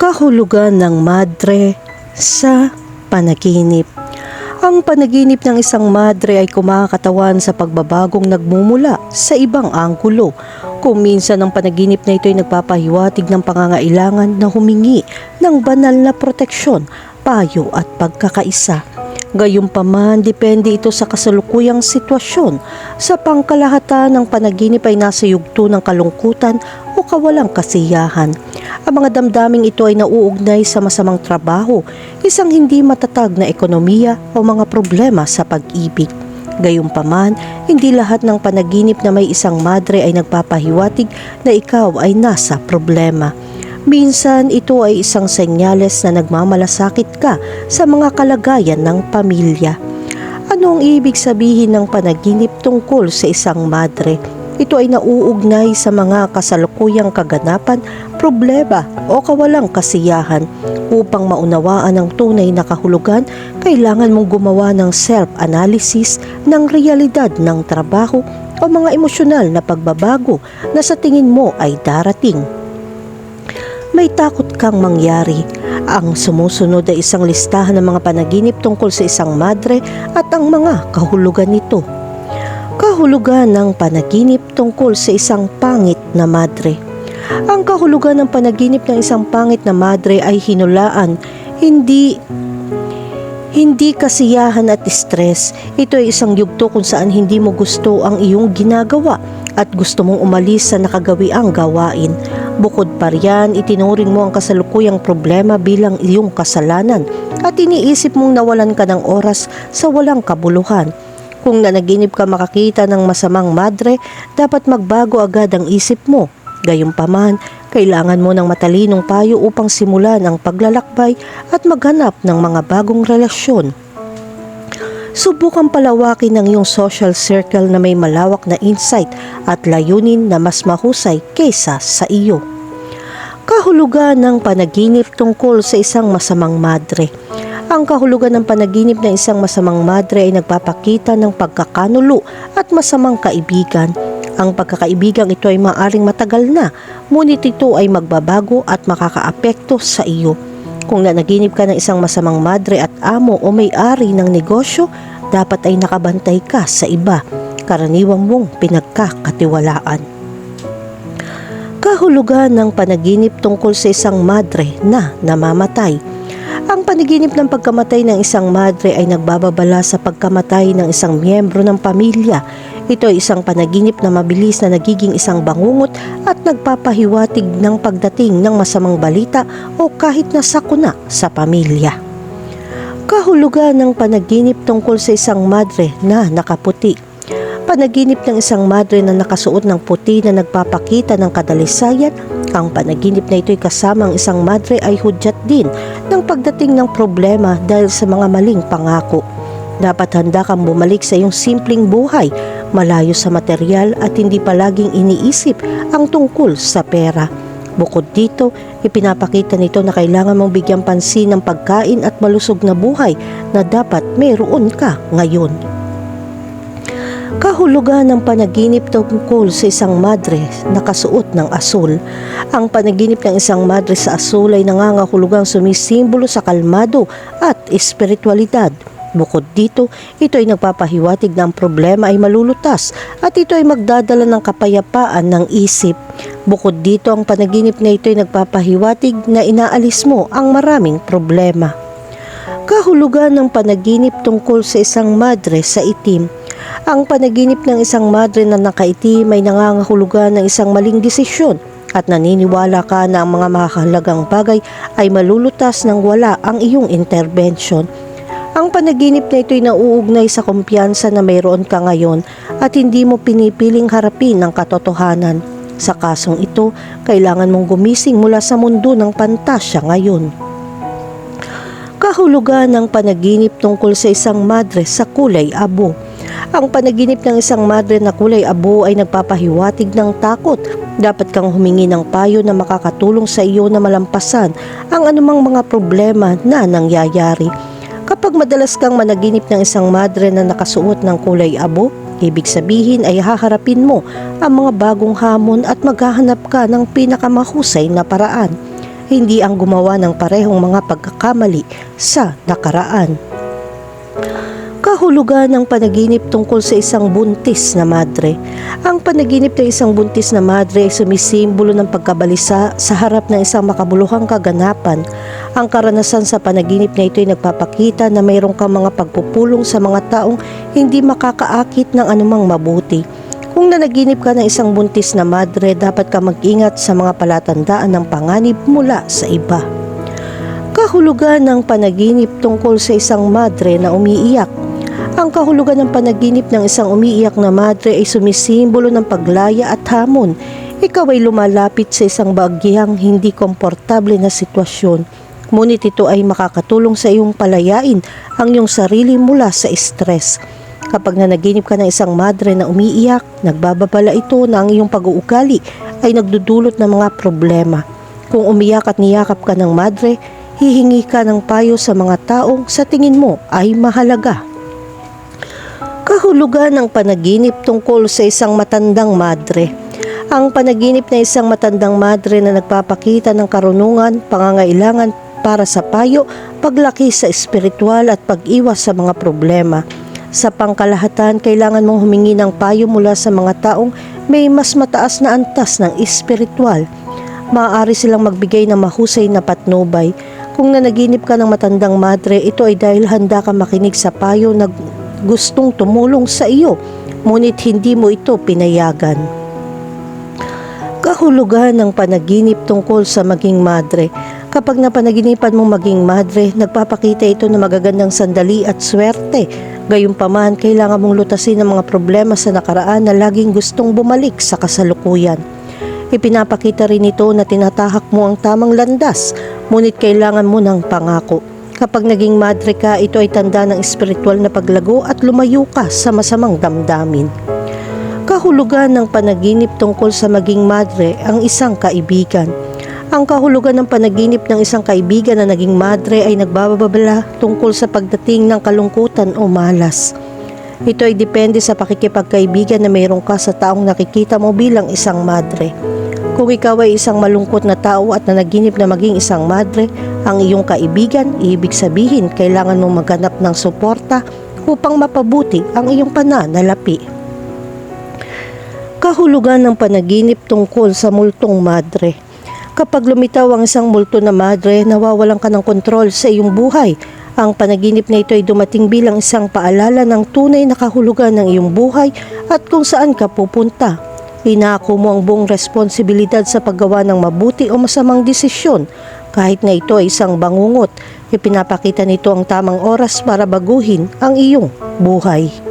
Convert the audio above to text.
Kahulugan ng madre sa panaginip. Ang panaginip ng isang madre ay kumakatawan sa pagbabagong nagmumula sa ibang anggulo. Kung minsan ang panaginip na ito ay nagpapahiwatig ng pangangailangan na humingi ng banal na proteksyon, payo at pagkakaisa. Gayunpaman, depende ito sa kasalukuyang sitwasyon. Sa pangkalahatan, ng panaginip ay nasa yugto ng kalungkutan o kawalang kasiyahan. Ang mga damdaming ito ay nauugnay sa masamang trabaho, isang hindi matatag na ekonomiya o mga problema sa pag-ibig. Gayunpaman, hindi lahat ng panaginip na may isang madre ay nagpapahiwatig na ikaw ay nasa problema. Minsan, ito ay isang senyales na nagmamalasakit ka sa mga kalagayan ng pamilya. Ano ang ibig sabihin ng panaginip tungkol sa isang madre? Ito ay nauugnay sa mga kasalukuyang kaganapan, problema o kawalang kasiyahan. Upang maunawaan ang tunay na kahulugan, kailangan mong gumawa ng self-analysis ng realidad ng trabaho o mga emosyonal na pagbabago na sa tingin mo ay darating. May takot kang mangyari. Ang sumusunod ay isang listahan ng mga panaginip tungkol sa isang madre at ang mga kahulugan nito. Kahulugan ng panaginip tungkol sa isang pangit na madre. Ang kahulugan ng panaginip ng isang pangit na madre ay hinulaan, hindi kasiyahan at stress. Ito ay isang yugto kung saan hindi mo gusto ang iyong ginagawa at gusto mong umalis sa nakagawiang gawain. Bukod pa riyan, itinuring mo ang kasalukuyang problema bilang iyong kasalanan at iniisip mong nawalan ka ng oras sa walang kabuluhan. Kung nanaginip ka makakita ng masamang madre, dapat magbago agad ang isip mo. Gayunpaman, kailangan mo ng matalinong payo upang simulan ang paglalakbay at maghanap ng mga bagong relasyon. Subukan palawakin ang iyong social circle na may malawak na insight at layunin na mas mahusay kaysa sa iyo. Kahulugan ng panaginip tungkol sa isang masamang madre. Ang kahulugan ng panaginip ng isang masamang madre ay nagpapakita ng pagkakanulo at masamang kaibigan. Ang pagkakaibigang ito ay maaaring matagal na, ngunit ito ay magbabago at makakaapekto sa iyo. Kung nanaginip ka ng isang masamang madre at amo o may-ari ng negosyo, dapat ay nakabantay ka sa iba, karaniwang mong pinagkakatiwalaan. Kahulugan ng panaginip tungkol sa isang madre na namamatay. Ang panaginip ng pagkamatay ng isang madre ay nagbababala sa pagkamatay ng isang miyembro ng pamilya. Ito ay isang panaginip na mabilis na nagiging isang bangungot at nagpapahiwatig ng pagdating ng masamang balita o kahit na sakuna sa pamilya. Kahulugan ng panaginip tungkol sa isang madre na nakaputi. Panaginip ng isang madre na nakasuot ng puti na nagpapakita ng kadalisayan. Ang panaginip na ito ay kasamang isang madre ay hudyat din ng pagdating ng problema dahil sa mga maling pangako. Dapat handa kang bumalik sa iyong simpleng buhay, malayo sa material at hindi palaging iniisip ang tungkol sa pera. Bukod dito, ipinapakita nito na kailangan mong bigyang pansin ng pagkain at malusog na buhay na dapat mayroon ka ngayon. Kahulugan ng panaginip tungkol sa isang madre na kasuot ng asul. Ang panaginip ng isang madre sa asul ay nangangahulugang sumisimbolo sa kalmado at espiritualidad. Bukod dito, ito ay nagpapahiwatig na ang problema ay malulutas at ito ay magdadala ng kapayapaan ng isip. Bukod dito, ang panaginip na ito ay nagpapahiwatig na inaalis mo ang maraming problema. Kahulugan ng panaginip tungkol sa isang madre sa itim. Ang panaginip ng isang madre na nakaitim ay nangangahulugan ng isang maling desisyon at naniniwala ka na ang mga mahalagang bagay ay malulutas nang wala ang iyong intervention. Ang panaginip na ito ay nauugnay sa kumpiyansa na mayroon ka ngayon at hindi mo pinipiling harapin ang katotohanan. Sa kasong ito, kailangan mong gumising mula sa mundo ng pantasya ngayon. Kahulugan ng panaginip tungkol sa isang madre sa kulay abo. Ang panaginip ng isang madre na kulay abo ay nagpapahiwatig ng takot. Dapat kang humingi ng payo na makakatulong sa iyo na malampasan ang anumang mga problema na nangyayari. Kapag madalas kang managinip ng isang madre na nakasuot ng kulay abo, ibig sabihin ay haharapin mo ang mga bagong hamon at maghahanap ka ng pinakamahusay na paraan. hindi ang gumawa ng parehong mga pagkakamali sa nakaraan. Kahulugan ng panaginip tungkol sa isang buntis na madre. Ang panaginip ng isang buntis na madre ay sumisimbolo ng pagkabalisa sa harap ng isang makabuluhang kaganapan. Ang karanasan sa panaginip na ito ay nagpapakita na mayroon kang mga pagpupulong sa mga taong hindi makakaakit ng anumang mabuti. Kung nanaginip ka ng isang buntis na madre, dapat ka mag-ingat sa mga palatandaan ng panganib mula sa iba. Kahulugan ng panaginip tungkol sa isang madre na umiiyak. Ang kahulugan ng panaginip ng isang umiiyak na madre ay sumisimbolo ng paglaya at hamon. Ikaw ay lumalapit sa isang bagyang hindi komportable na sitwasyon. Ngunit ito ay makakatulong sa iyong palayain ang iyong sarili mula sa stress. Kapag nanaginip ka ng isang madre na umiiyak, nagbababala ito na ang iyong pag-uugali ay nagdudulot ng mga problema. Kung umiyak at niyakap ka ng madre, hihingi ka ng payo sa mga taong sa tingin mo ay mahalaga. Kahulugan ng panaginip tungkol sa isang matandang madre. Ang panaginip na isang matandang madre na nagpapakita ng karunungan, pangangailangan para sa payo, paglaki sa espiritual at pag-iwas sa mga problema. Sa pangkalahatan, kailangan mong humingi ng payo mula sa mga taong may mas mataas na antas ng espiritual. Maaari silang magbigay ng mahusay na patnubay. Kung nanaginip ka ng matandang madre, ito ay dahil handa ka makinig sa payo na gustong tumulong sa iyo, ngunit hindi mo ito pinayagan. Kahulugan ng panaginip tungkol sa maging madre. Kapag napanaginipan mong maging madre, nagpapakita ito ng magagandang sandali at swerte. Gayunpaman, kailangan mong lutasin ang mga problema sa nakaraan na laging gustong bumalik sa kasalukuyan. Ipinapakita rin ito na tinatahak mo ang tamang landas, ngunit kailangan mo ng pangako. Kapag naging madre ka, ito ay tanda ng espiritual na paglago at lumayo ka sa masamang damdamin. Kahulugan ng panaginip tungkol sa maging madre ang isang kaibigan. Ang kahulugan ng panaginip ng isang kaibigan na naging madre ay nagbababala tungkol sa pagdating ng kalungkutan o malas. Ito ay depende sa pakikipagkaibigan na mayroon ka sa taong nakikita mo bilang isang madre. Kung ikaw ay isang malungkot na tao at nanaginip na maging isang madre, ang iyong kaibigan, ibig sabihin kailangan mong maghanap ng suporta upang mapabuti ang iyong pananalapi. Kahulugan ng panaginip tungkol sa multong madre. Kapag lumitaw ang isang multo na madre, nawawalan ka ng kontrol sa iyong buhay. Ang panaginip na ito ay dumating bilang isang paalala ng tunay na kahulugan ng iyong buhay at kung saan ka pupunta. Inako mo ang buong responsibilidad sa paggawa ng mabuti o masamang desisyon. Kahit na ito ay isang bangungot, ipinapakita nito ang tamang oras para baguhin ang iyong buhay.